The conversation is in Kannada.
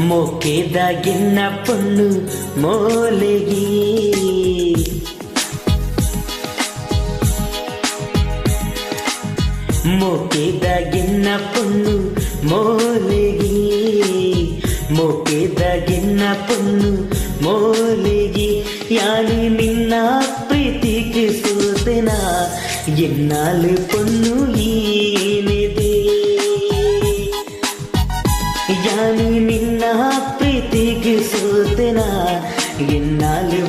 ಮೊಕ್ಕೆದಾಗಿನ್ನ ಪೊಣ್ಣು ಮೋಲೆಗಿ ಮೊಕ್ಕೆದಾಗಿನ್ನ ಪೊಣ್ಣು ಮೋಲೆಗಿ ಮೊಕ್ಕೆದಾಗಿನ್ನ ಪೊಣ್ಣು ಮೋಲೆಗಿ ಯಾನಿ ನಿನ್ನ ಪ್ರೀತಿಗೆ ಸೋತೆನಾ ಎನ್ನಾಲು ಪೊಣ್ಣು ಏನಿದೆ ಯಾನಿ ನಿನ್ನ ಪ್ರೀತಿಗೆ ಸೋತೆನಾ ಎನ್ನಾಲು